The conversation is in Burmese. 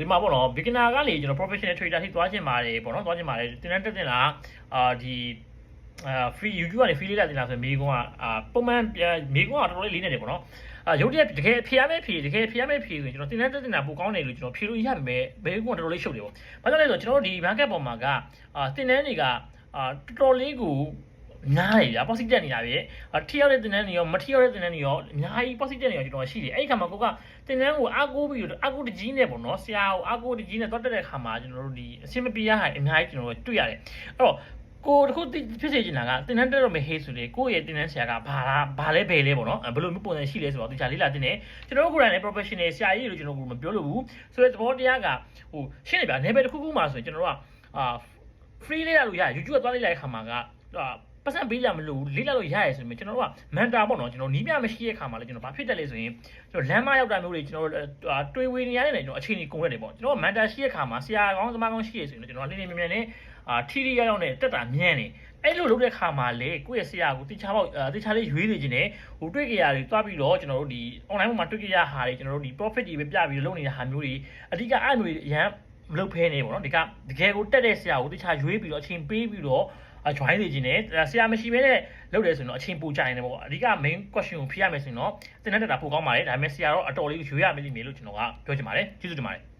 ဒီမှာပေါ့နော် beginner ကနေကျွန်တော် professional trader ထိသွားချင်ပါတယ်ပေါ့နော်သွားချင်ပါတယ်တင်တန်းတက်တင်လားဒီfree YouTube ကနေ free လေးလာတင်လားဆိုမေးခွန်းကပုံမှန်မေးခွန်းကတော်တော်လေးလေးနေတယ်ပေါ့နော်ရုပ်တရက်တကယ်ဖြေရမယ့်ဖြေဆိုရင်ကျွန်တော်တင်တန်းတက်တင်တာပိုကောင်းတယ်လို့ကျွန်တော်ဖြေလို့ရပါမယ်မေးခွန်းကတော်တော်လေးရှုပ်တယ်ပေါ့ဘာကြောင့်လဲဆိုတော့ကျွန်တော်တို့ဒီ market ပေါ်မှာကတင်တန်းတွေကတော်တော်လေးကိုနားရည်ဗျာ positive နေတာပဲထိရောက်တဲ့တင်တန်းတွေရောမထိရောက်တဲ့တင်တန်းတွေရောအများကြီး positive တွေရောကျွန်တော်ရှိတယ်အဲ့ဒီခါမှာကိုကတင်တန်းကိုအားကိုးပြီးတော့အားကိုးတကြီးနဲ့ပေါ့နော်ဆရာကိုအားကိုးတကြီးနဲ့တွတ်တက်တဲ့ခါမှာကျွန်တော်တို့ဒီအဆင်မပြေရဟာအများကြီးကျွန်တော်တို့တွေ့ရတယ်အဲ့တော့ကိုတခုဖြစ်စေချင်တာကတင်တန်းတက်တော့မဟေးဆိုလေကိုယ့်ရဲ့တင်တန်းဆရာကဘာလဲဘယ်လဲပေါ့နော်ဘယ်လိုမျိုးပုံစံရှိလဲဆိုတော့တခြားလေးလာတင်တယ်ကျွန်တော်တို့ကိုယ်တိုင်လည်း professional ဆရာကြီးလို့ကျွန်တော်ကမပြောလို့ဘူးဆိုတော့သဘောတရားကဟိုရှင်းနေဗျာ level တစ်ခုခုမှာဆိုရင်ကျွန်တော်တို့ကfree လေးရလို့ရ YouTube ကသွားလိုက်တဲ့ခါမှာကပတ်စံပေးလာမလို့လေးလာလို့ရရဲဆိုရင်ကျွန်တော်တို့ကမန်တာပေါ့နော်ကျွန်တော်နီးပြမရှိတဲ့ခါမှာလည်းကျွန်တော်ဘာဖြစ်တက်လဲဆိုရင်ကျွန်တော်လမ်းမရောက်တာမျိုးတွေကျွန်တော်တွေးဝေနေရတဲ့ကျွန်တော်အချိန်ကြီးကုန်ရတယ်ပေါ့ကျွန်တော်ကမန်တာရှိတဲ့ခါမှာဆရာကောင်းသမားကောင်းရှိရဆိုရင်ကျွန်တော်လင်းနေမြန်မြန်နဲ့ထီထီရောက်နဲ့တက်တာမြန်းနေအဲ့လိုလုပ်တဲ့ခါမှာလေကိုယ့်ရဲ့ဆရာကိုတိချာပေါ့တိချာလေးရွေးနေခြင်းနဲ့ဟိုတွေ့ကြရတွေတွားပြီးတော့ကျွန်တော်တို့ဒီ online ပေါ်မှာတွေ့ကြရဟာတွေကျွန်တော်တို့ဒီ profit တွေပဲပြပြီးလုပ်နေတဲ့ဟာမျိုးတွေအဓိကအဲ့မျိုးတွေအရန်မလုပ်ဖဲနေပေါ့နော်ဒီကတကယ်ကိုတက်တဲ့ဆရာကိုတိချာရွေးပြီးတော့အချိန်ပေးပြီးတော့join နေခြင်းနဲ့ဆရာမရှိဘဲနဲ့လုပ်တယ်ဆိုရင်တော့အချိန်ပိုကြိုင်နေပေါ့အဓိက main question ကိုဖြေရမယ်ဆိုရင်တော့တင်တန်းတက်တာပိုကောင်းပါတယ်ဒါပေမဲ့ဆရာတော့အတော်လေးရွေးရမယ်လို့ကျွန်တော်ကပြောချင်ပါတယ်ကျေးဇူးတင်ပါတယ်